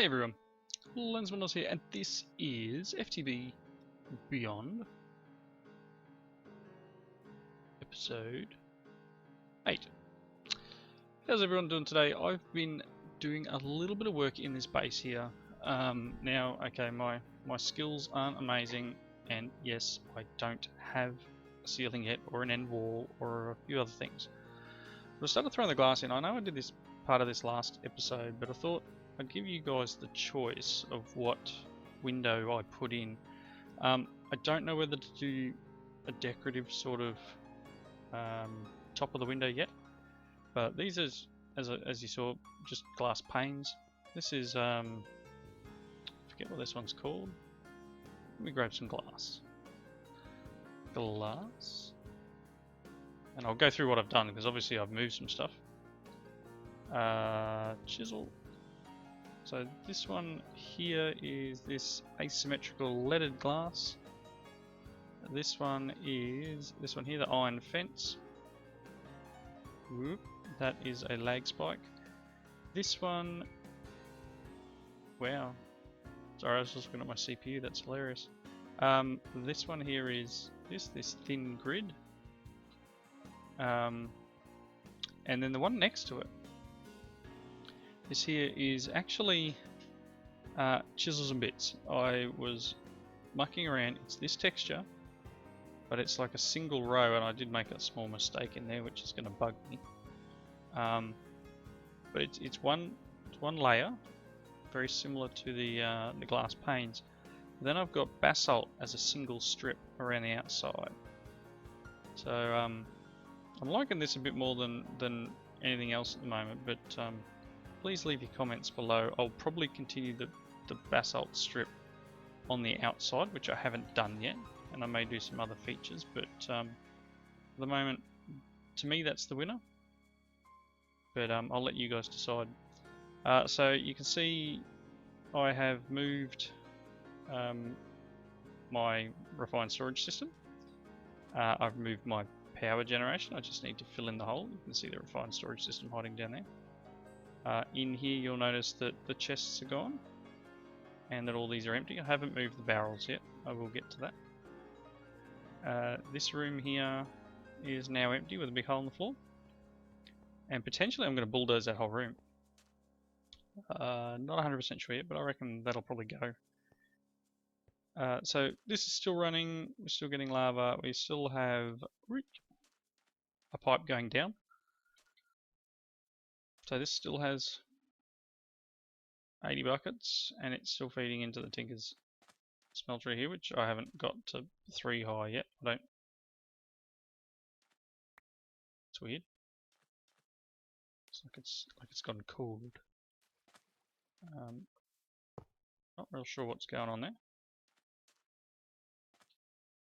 Hey everyone, Lensmanos here, and this is FTB Beyond, episode 8. How's everyone doing today? I've been doing a little bit of work in this base here. Now, okay, my skills aren't amazing, and yes, I don't have a ceiling yet, or an end wall, or a few other things. But I started throwing the glass in. I know I did this part of this last episode, but I thought I'd give you guys the choice of what window I put in. I don't know whether to do a decorative sort of top of the window yet, but these is, as you saw, just glass panes. This is I forget what this one's called. Let me grab some glass. And I'll go through what I've done because obviously I've moved some stuff. Chisel. So this one here is this asymmetrical leaded glass. This one is this one here, the iron fence. Whoop, that is a lag spike. This one, wow. Sorry, I was just looking at my CPU. That's hilarious. This one here is this thin grid. And then the one next to it. This here is actually chisels and bits. I was mucking around. It's this texture, but it's like a single row, and I did make a small mistake in there, which is going to bug me. But it's one layer, very similar to the glass panes. Then I've got basalt as a single strip around the outside. So I'm liking this a bit more than anything else at the moment, but please leave your comments below. I'll probably continue the basalt strip on the outside, which I haven't done yet, and I may do some other features, but for the moment, to me, that's the winner. But I'll let you guys decide. So you can see I have moved my refined storage system. I've moved my power generation. I just need to fill in the hole. You can see the refined storage system hiding down there. In here you'll notice that the chests are gone and that all these are empty. I haven't moved the barrels yet. I will get to that. This room here is now empty with a big hole in the floor, and potentially I'm going to bulldoze that whole room. Not 100% sure yet, but I reckon that'll probably go. So this is still running. We're still getting lava. We still have a pipe going down. So this still has 80 buckets, and it's still feeding into the Tinker's smeltery here, which I haven't got to 3 high yet. It's weird. It's like it's gotten cooled. Not real sure what's going on there.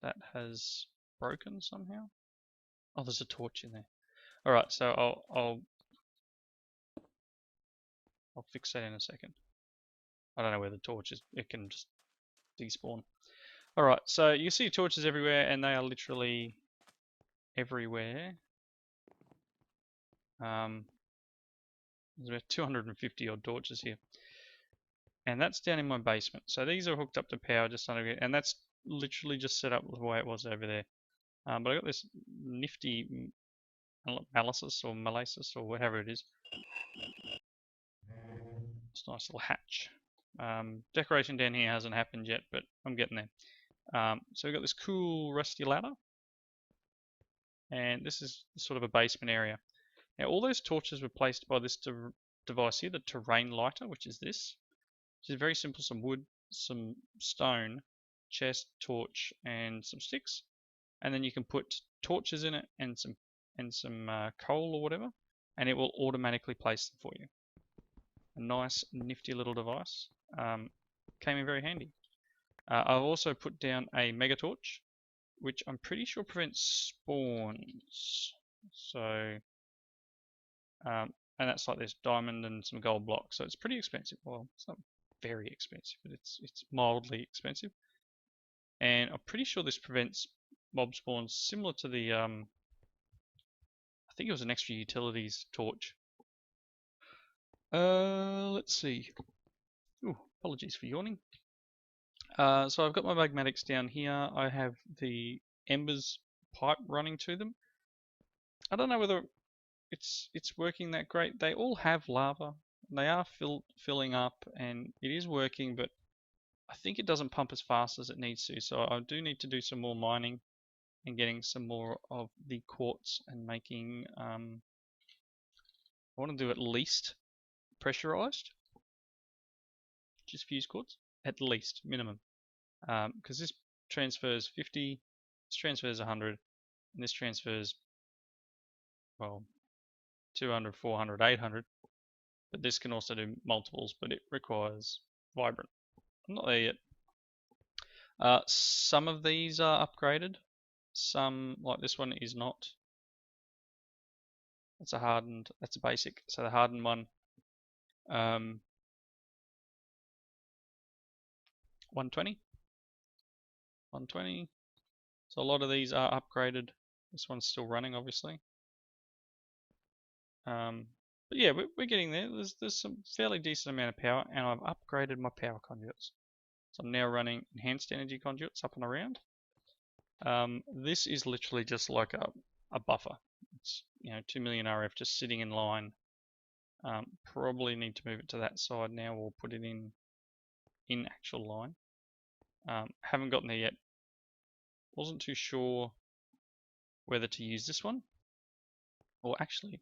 That has broken somehow. Oh, there's a torch in there. All right, so I'll fix that in a second. I don't know where the torch is. It can just despawn. Alright, so you see torches everywhere, and they are literally everywhere. There's about 250 odd torches here. And that's down in my basement. So these are hooked up to power just under here, and that's literally just set up the way it was over there. But I got this nifty molasses or whatever it is. It's a nice little hatch. Decoration down here hasn't happened yet, but I'm getting there. So we've got this cool rusty ladder, and this is sort of a basement area. Now all those torches were placed by this device here, the terrain lighter, which is this. Which is very simple: some wood, some stone, chest, torch, and some sticks. And then you can put torches in it and some coal or whatever, and it will automatically place them for you. A nice nifty little device. Came in very handy. I've also put down a mega torch, which I'm pretty sure prevents spawns. So, and that's like this diamond and some gold blocks. So it's pretty expensive. Well, it's not very expensive, but it's mildly expensive. And I'm pretty sure this prevents mob spawns, similar to the I think it was an extra utilities torch. Let's see. Ooh, apologies for yawning. So I've got my magmatics down here. I have the embers pipe running to them. I don't know whether it's working that great. They all have lava. They are filling up, and it is working, but I think it doesn't pump as fast as it needs to. So I do need to do some more mining and getting some more of the quartz and making. I want to do at least pressurized, just fuse quartz, at least minimum, because this transfers 50, this transfers 100, and this transfers, well, 200, 400, 800. But this can also do multiples, but it requires vibrant. I'm not there yet. Some of these are upgraded. Some, like this one, is not. That's a hardened, that's a basic. So the hardened one, 120. 120. So a lot of these are upgraded. This one's still running, obviously. But yeah, we're getting there. There's some fairly decent amount of power, and I've upgraded my power conduits. So I'm now running enhanced energy conduits up and around. This is literally just like a buffer. It's 2 million RF just sitting in line. Probably need to move it to that side now, or put it in actual line. Haven't gotten there yet. Wasn't too sure whether to use this one, or actually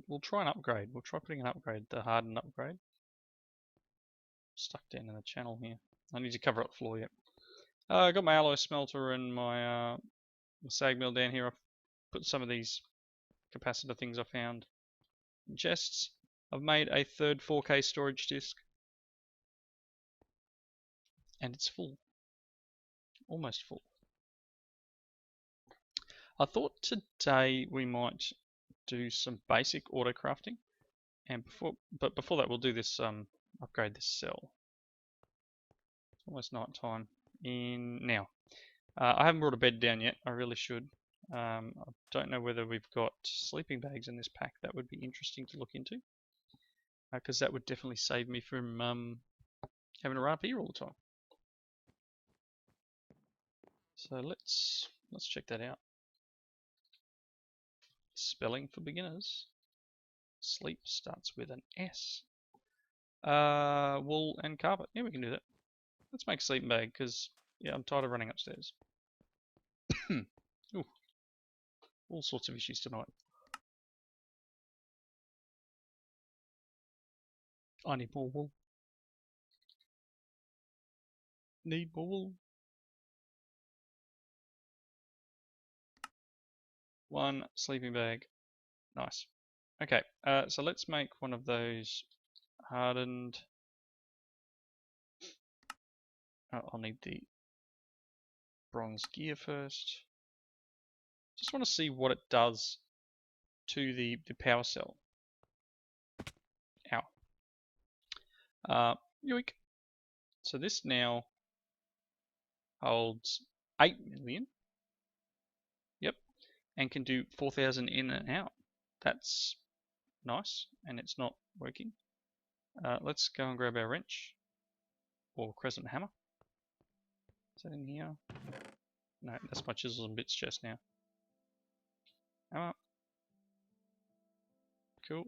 we'll try an upgrade. We'll try putting an upgrade, the hardened upgrade. Stuck down in the channel here. I need to cover up the floor yet. I got my alloy smelter and my sag mill down here. I've put some of these capacitor things I found in chests. I've made a third 4K storage disk, and it's full, almost full. I thought today we might do some basic auto crafting, and before that we'll do this upgrade this cell. It's almost night time in now. I haven't brought a bed down yet. I really should. I don't know whether we've got sleeping bags in this pack. That would be interesting to look into, because that would definitely save me from having to run up here all the time. So let's check that out. Spelling for beginners. Sleep starts with an S. Wool and carpet. Yeah, we can do that. Let's make a sleeping bag, because yeah, I'm tired of running upstairs. Ooh, all sorts of issues tonight. I need more wool. Need more wool. One sleeping bag. Nice. Okay, so let's make one of those hardened. I'll need the bronze gear first. Just want to see what it does to the power cell. Ow. Yoink. So this now holds 8 million. Yep. And can do 4,000 in and out. That's nice, and it's not working. Let's go and grab our wrench or crescent hammer. Is that in here? No, that's my chisels and bits chest now. Hammer. Cool.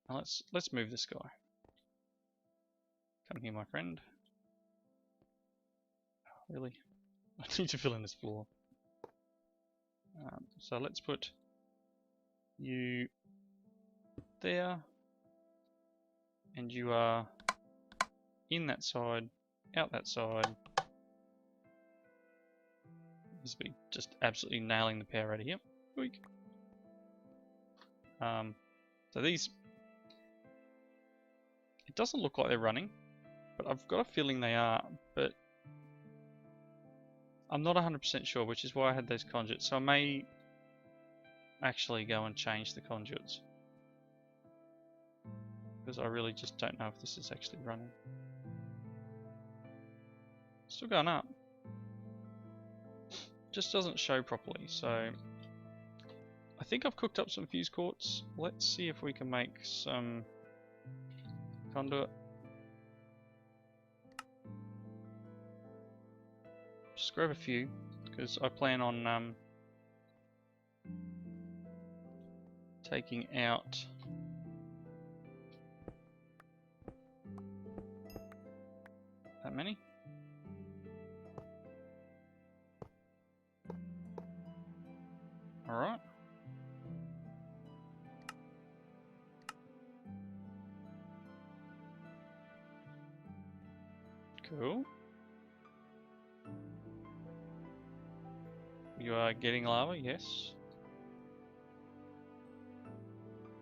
Now let's move this guy. Come here, my friend. Oh, really? I need to fill in this floor. So let's put you there, and you are in that side, out that side. This will be just absolutely nailing the power out of here. Weak. So these, it doesn't look like they're running, but I've got a feeling they are, but I'm not 100% sure, which is why I had those conduits. So I may actually go and change the conduits, because I really just don't know if this is actually running. Still going up. Just doesn't show properly, so I think I've cooked up some fuse quartz. Let's see if we can make some conduit. Just grab a few, because I plan on taking out that many. Alright. Cool. You are getting lava, yes.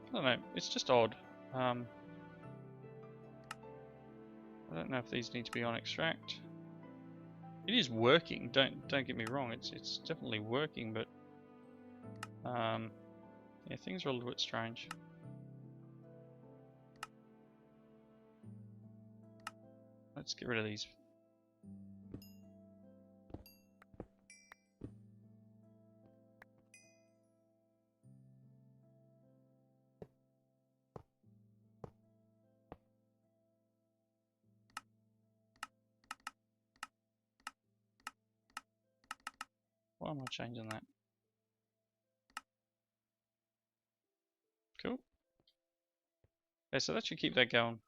I don't know, it's just odd. I don't know if these need to be on extract. It is working, don't get me wrong, it's definitely working, but yeah, things are a little bit strange. Let's get rid of these. Why am I changing that? Cool. Okay, so that should keep that going.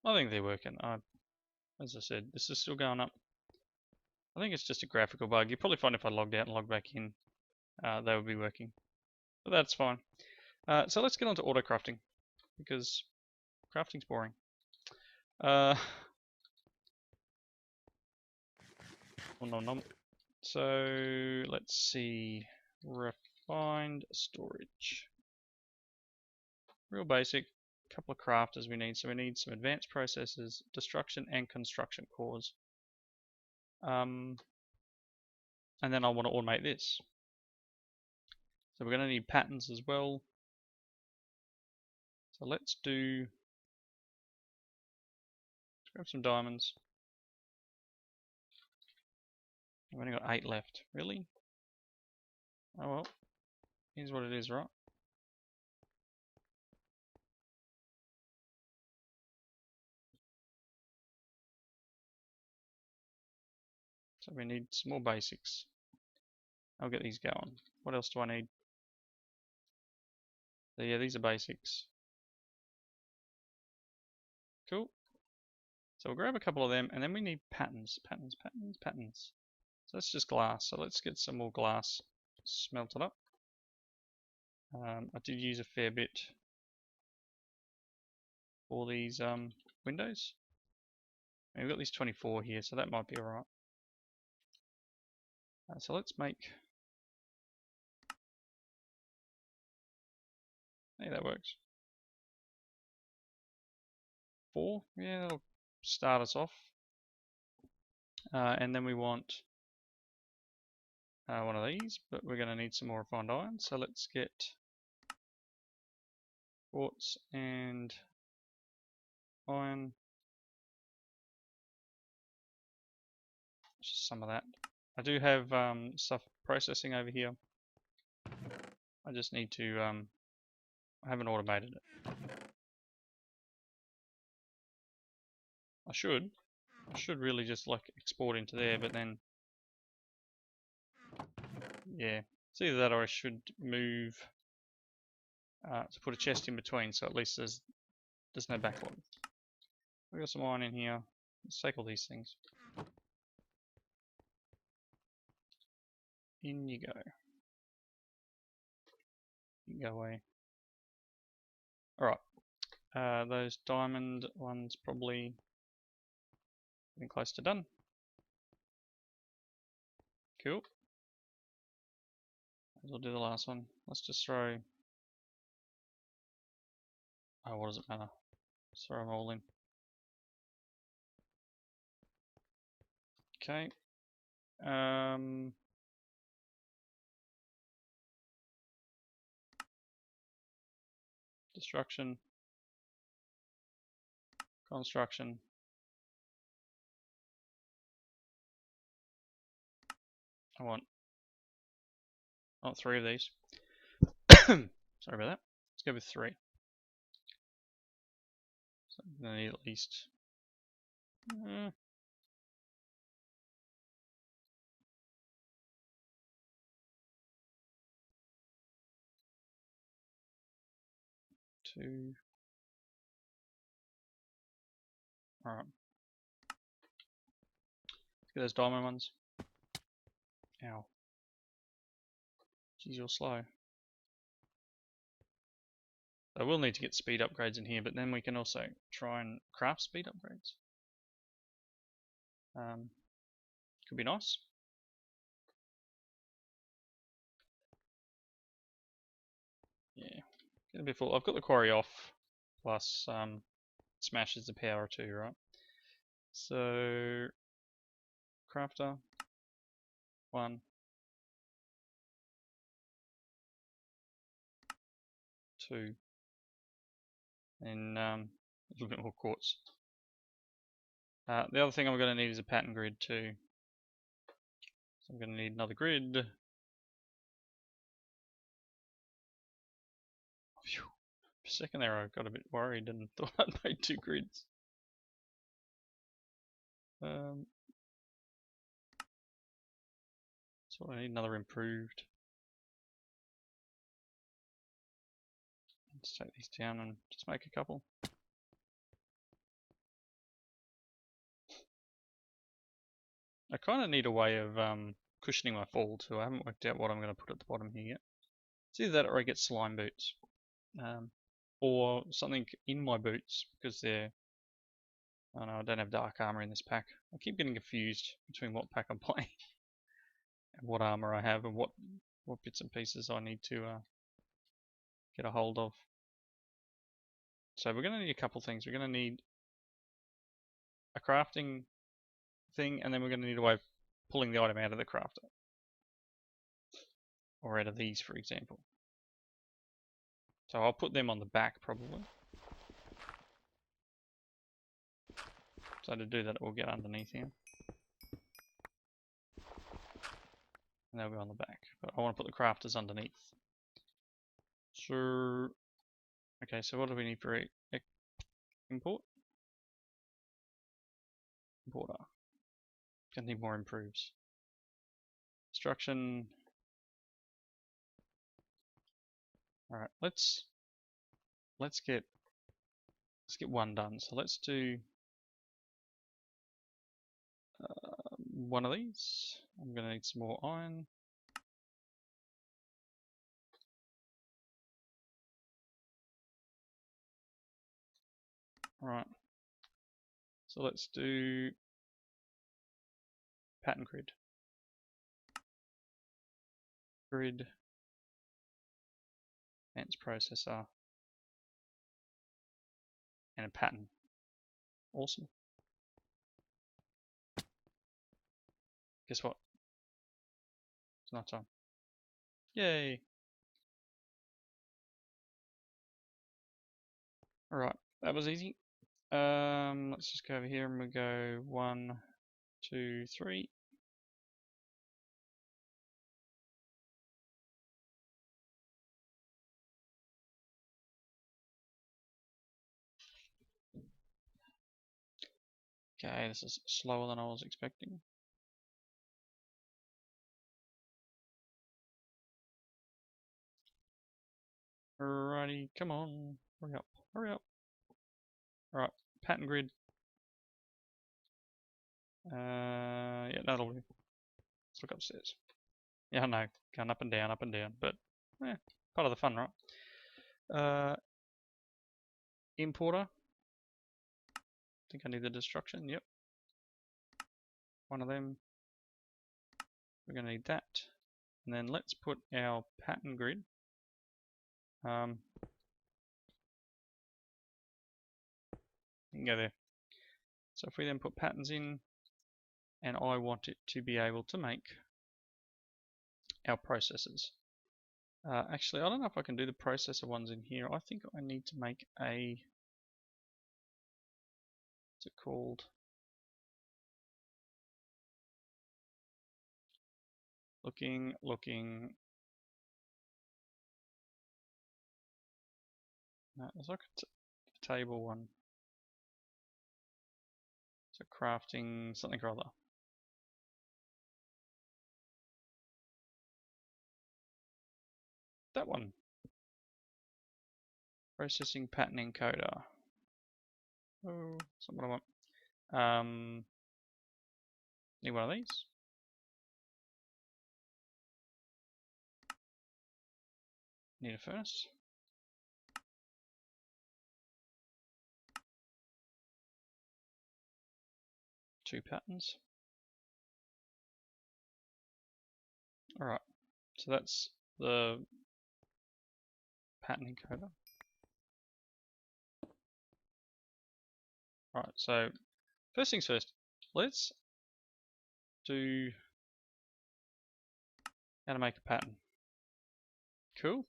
I think they're working. As I said, this is still going up. I think it's just a graphical bug. You'll probably find if I logged out and logged back in, they would be working. But that's fine. So let's get on to auto crafting, because crafting's boring. So let's see. Refined storage. Real basic. Couple of crafters we need. So we need some advanced processors, destruction and construction cores. And then I want to automate this. So we're going to need patterns as well. So let's grab some diamonds. I've only got 8 left. Really? Oh well. Here's what it is, right? So we need some more basics. I'll get these going. What else do I need? So yeah, these are basics. Cool. So we'll grab a couple of them, and then we need patterns. So that's just glass. So let's get some more glass smelted up. I did use a fair bit for these windows. And we've got these 24 here, so that might be alright. So let's make... Hey, that works. 4, yeah, that'll start us off. And then we want one of these, but we're going to need some more refined iron. So let's get quartz and iron. Just some of that. I do have stuff processing over here. I just need to, I haven't automated it. I should really just like export into there, but then, yeah, it's either that or I should move to put a chest in between, so at least there's no backlog. We've got some iron in here. Let's take all these things. In you go. You can go away. Alright. Those diamond ones probably getting close to done. Cool. We'll do the last one. Let's just throw... Oh, what does it matter? Just throw them all in. Okay. Destruction. Construction. I want 3 of these. Sorry about that. Let's go with 3. So I'm going to need at least Mm. Two. Alright. Let's get those diamond ones. Ow. Jeez, you're slow. I will need to get speed upgrades in here, but then we can also try and craft speed upgrades. Could be nice. Yeah, get a bit full. I've got the quarry off, plus smashes the power too, right? So crafter 1, 2, and a little bit more quartz. The other thing I'm going to need is a pattern grid too. So I'm going to need another grid. Phew. For a second there I got a bit worried and thought I'd made 2 grids. So I need another improved. Let's take these down and just make a couple. I kind of need a way of cushioning my fall too. I haven't worked out what I'm going to put at the bottom here yet. It's either that or I get slime boots. Or something in my boots because they're... I don't know, I don't have dark armor in this pack. I keep getting confused between what pack I'm playing and what armor I have and what bits and pieces I need to get a hold of. So we're going to need a couple things. We're going to need a crafting thing, and then we're going to need a way of pulling the item out of the crafter. Or out of these, for example. So I'll put them on the back, probably. So to do that, we'll get underneath here. And they'll go on the back. But I want to put the crafters underneath. So... Okay, so what do we need for import? Importer. Gonna need more improves. Instruction. Alright, let's get one done. So let's do one of these. I'm gonna need some more iron. Alright. So let's do pattern grid. Grid. Advanced processor. And a pattern. Awesome. Guess what? It's not time. Yay! Alright, that was easy. Let's just go over here and we go 1, 2, 3. Okay, this is slower than I was expecting. Alrighty, come on, hurry up, hurry up. Alright, pattern grid. Yeah, that'll do. Let's look upstairs. Yeah, I know, going up and down, but part of the fun, right? Importer. I think I need the destruction, yep. One of them. We're going to need that. And then let's put our pattern grid. You can go there. So if we then put patterns in, and I want it to be able to make our processors. Actually, I don't know if I can do the processor ones in here. I think I need to make a... What's it called? Looking. No, there's like a table one. So crafting something or other. That one. Processing pattern encoder. Oh, that's not what I want. Need one of these. Need a furnace. Two patterns. Alright, so that's the pattern encoder. Alright, so first things first, let's do how to make a pattern. Cool.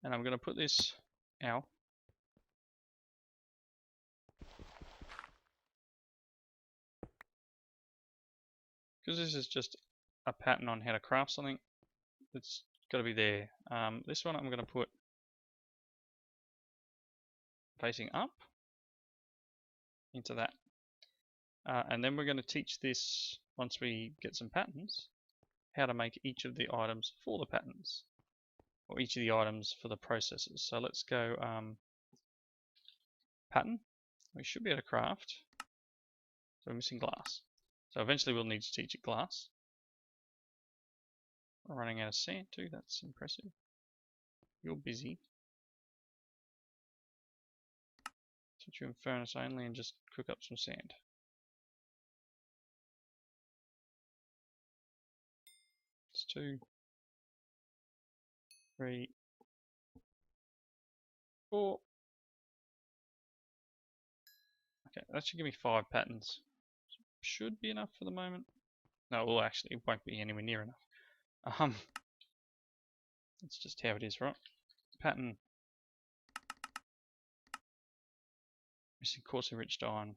And I'm going to put this out. Because this is just a pattern on how to craft something, it's got to be there. This one I'm going to put facing up into that. And then we're going to teach this, once we get some patterns, how to make each of the items for the patterns, or each of the items for the processes. So let's go pattern. We should be able to craft. So we're missing glass. So eventually we'll need to teach it glass. We're running out of sand too, that's impressive. You're busy. Teach you in furnace only and just cook up some sand. It's 2, 3, 4. Okay, that should give me 5 patterns. Should be enough for the moment. No, well actually it won't be anywhere near enough. That's just how it is, right? Pattern. Missing coarse enriched iron.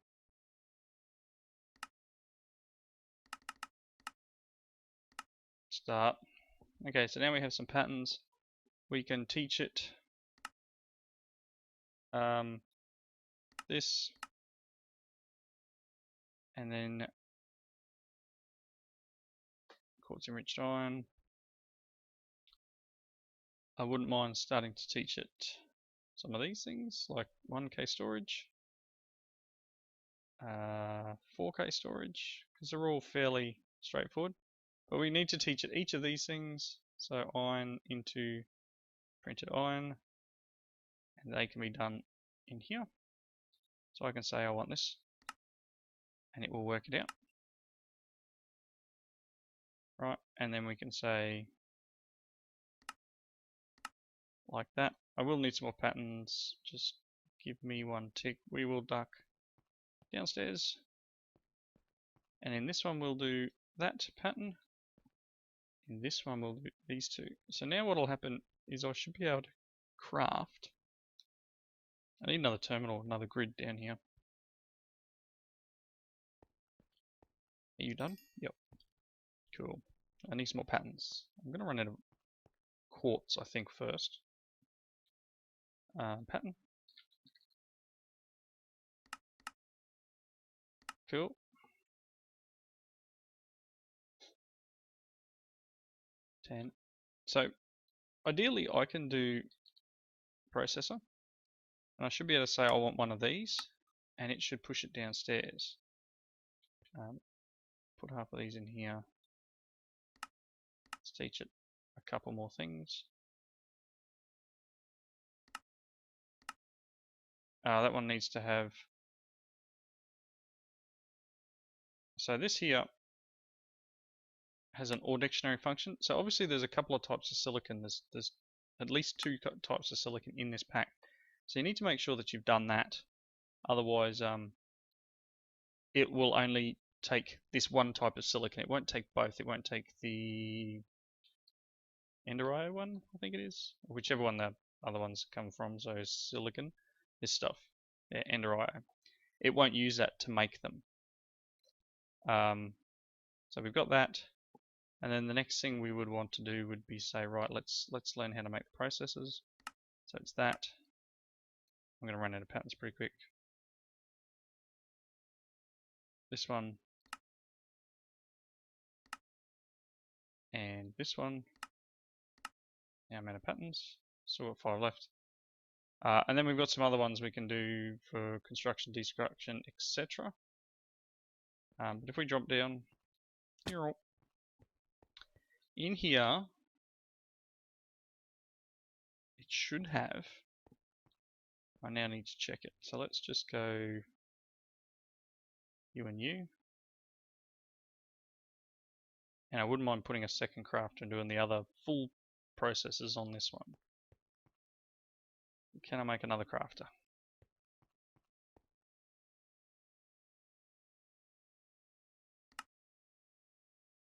Start. Okay, so now we have some patterns. We can teach it this, and then quartz enriched iron. I wouldn't mind starting to teach it some of these things, like 1K storage, 4K storage, because they're all fairly straightforward. But we need to teach it each of these things. So iron into printed iron, and they can be done in here. So I can say I want this, and it will work it out. Right, and then we can say like that. I will need some more patterns. Just give me one tick. We will duck downstairs. And in this one we'll do that pattern. In this one we'll do these two. So now what will happen is I should be able to craft. I need another terminal, another grid down here. Are you done? Yep. Cool. I need some more patterns. I'm going to run out of quartz, I think, first. Pattern. Cool. So ideally I can do processor, and I should be able to say I want one of these, and it should push it downstairs. Put half of these in here. Let's teach it a couple more things. That one needs to have, so this here has an OR dictionary function. So obviously there's a couple of types of silicon. There's at least 2 types of silicon in this pack. So you need to make sure that you've done that. Otherwise, it will only take this one type of silicon. It won't take both. It won't take the Enderio one, I think it is, or whichever one the other ones come from. So silicon, this stuff, yeah, Enderio. It won't use that to make them. So we've got that. And then the next thing we would want to do would be say, right, let's learn how to make the processes. So it's that. I'm going to run out of patterns pretty quick. this one, and this one. Now I'm out of patterns. Still got 5 left. And then we've got some other ones we can do for construction, destruction, etc. But if we drop down here, in here, it should have. I now need to check it. So let's just go you and you. And I wouldn't mind putting a second crafter and doing the other full processes on this one. Can I make another crafter?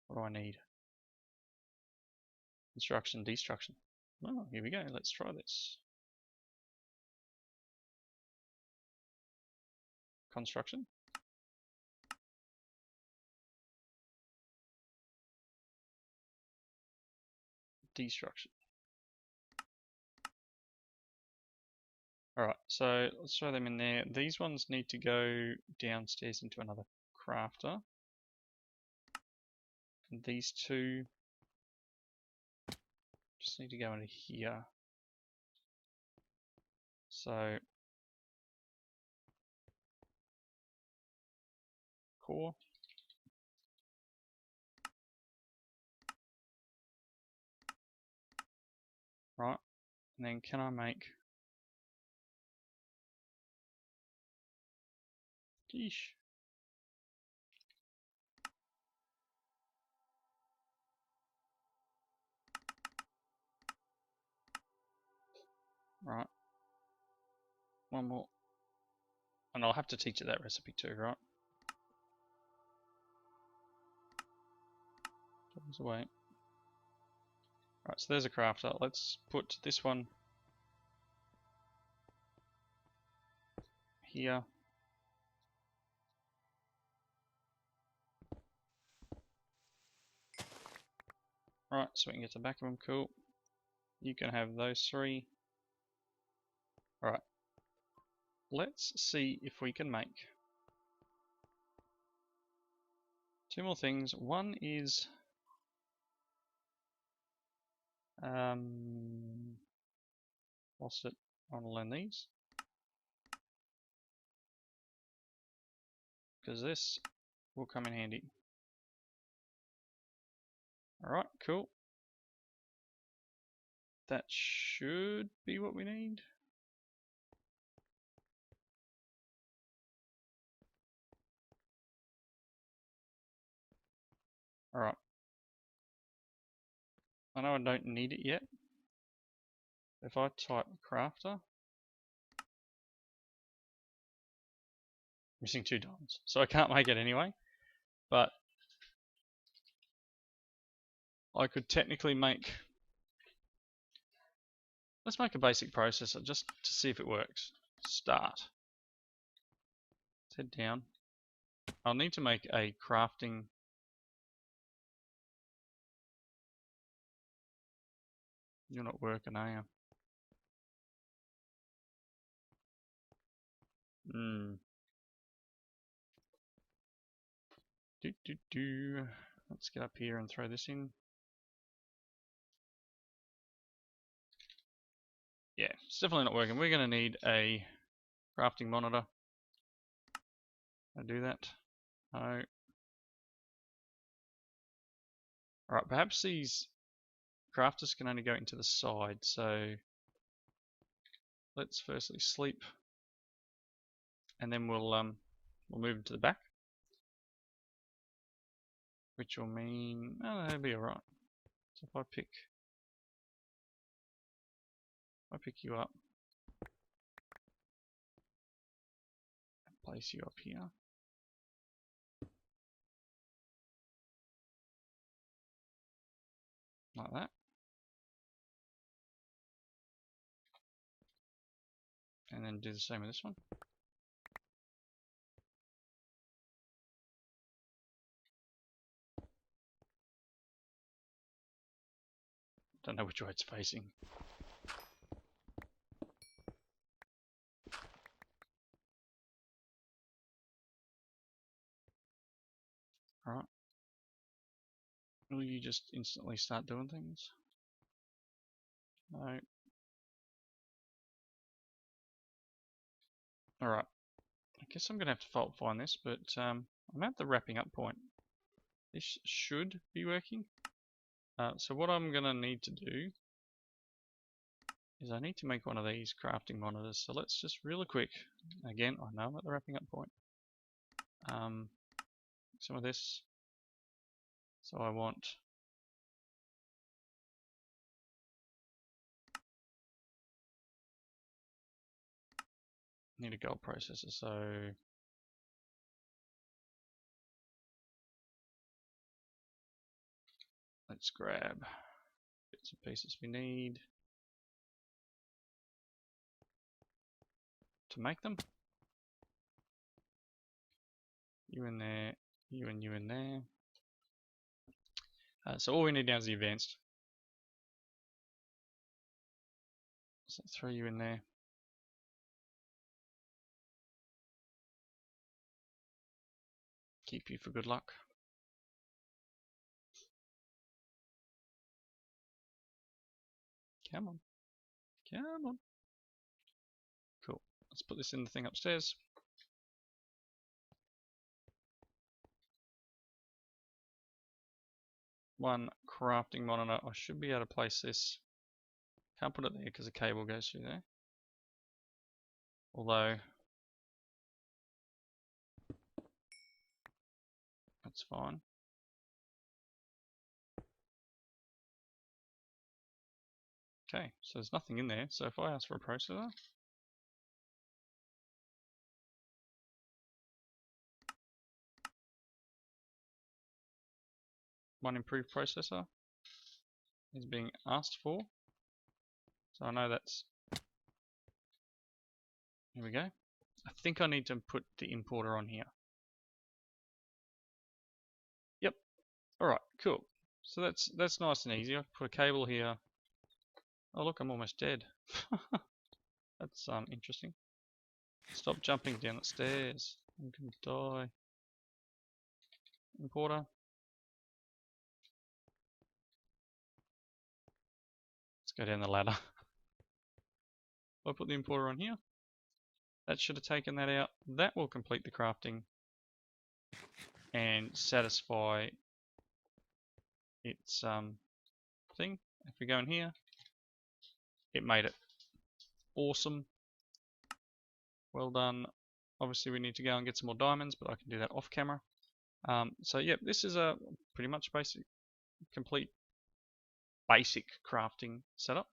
What do I need? Construction, destruction. Oh, here we go. Let's try this. Construction. Destruction. Alright, so let's throw them in there. These ones need to go downstairs into another crafter. And these two just need to go into here. So core. Right, and then can I make Geesh. Right. One more. And I'll have to teach it that recipe too, right? Goes away. Right, so there's a crafter. Let's put this one here. Right, so we can get the back of them. Cool. You can have those 3. Alright. Let's see if we can make 2 more things. One is lost it. I want to learn these because this will come in handy. Alright, cool. That should be what we need. Alright. I know I don't need it yet. If I type crafter, missing 2 diamonds. So I can't make it anyway. But I could technically make... Let's make a basic processor just to see if it works. Start. Let's head down. I'll need to make a crafting... You're not working, are you? Let's get up here and throw this in. Yeah, it's definitely not working. We're going to need a crafting monitor. I'll do that. No. Alright, perhaps these crafters can only go into the side, so let's firstly sleep and then we'll move them to the back. Which will mean that'll be alright. So if I pick you up and place you up here. Like that. And then do the same with this one. Don't know which way it's facing. Will you just instantly start doing things? No. Alright. I guess I'm going to have to fault find this, but I'm at the wrapping up point. This should be working. So what I'm going to need to do is I need to make one of these crafting monitors. So let's just really quick, again, I know I'm at the wrapping up point. Some of this. So I want need a gold processor, so let's grab bits and pieces we need to make them. You in there, you and you in there. So all we need now is the advanced. So throw you in there. Keep you for good luck. Come on. Come on. Cool. Let's put this in the thing upstairs. One crafting monitor. I should be able to place this. Can't put it there because the cable goes through there. Although that's fine. Okay, so there's nothing in there. So if I ask for a processor, one improved processor is being asked for. So I know that's, here we go. I think I need to put the importer on here. Yep. Alright, cool. So that's nice and easy. I put a cable here. Oh look, I'm almost dead. That's interesting. Stop jumping down the stairs. I'm gonna die. Importer. Let's go down the ladder. I'll put the importer on here. That should have taken that out. That will complete the crafting and satisfy its thing. If we go in here, it made it. Awesome. Well done. Obviously we need to go and get some more diamonds, but I can do that off camera. So yeah, this is a pretty much complete basic crafting setup.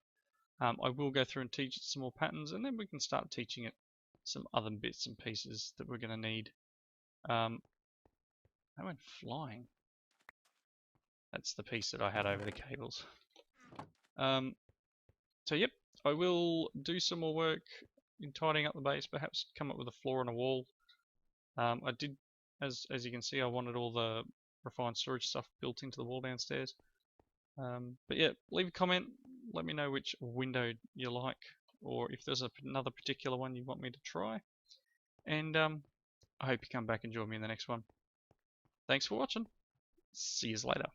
I will go through and teach it some more patterns, and then we can start teaching it some other bits and pieces that we're going to need. I went flying. That's the piece that I had over the cables. So yep, I will do some more work in tidying up the base, perhaps come up with a floor and a wall. I did, as you can see, I wanted all the refined storage stuff built into the wall downstairs. But yeah, leave a comment, let me know which window you like, or if there's another particular one you want me to try. And I hope you come back and join me in the next one. Thanks for watching. See you later.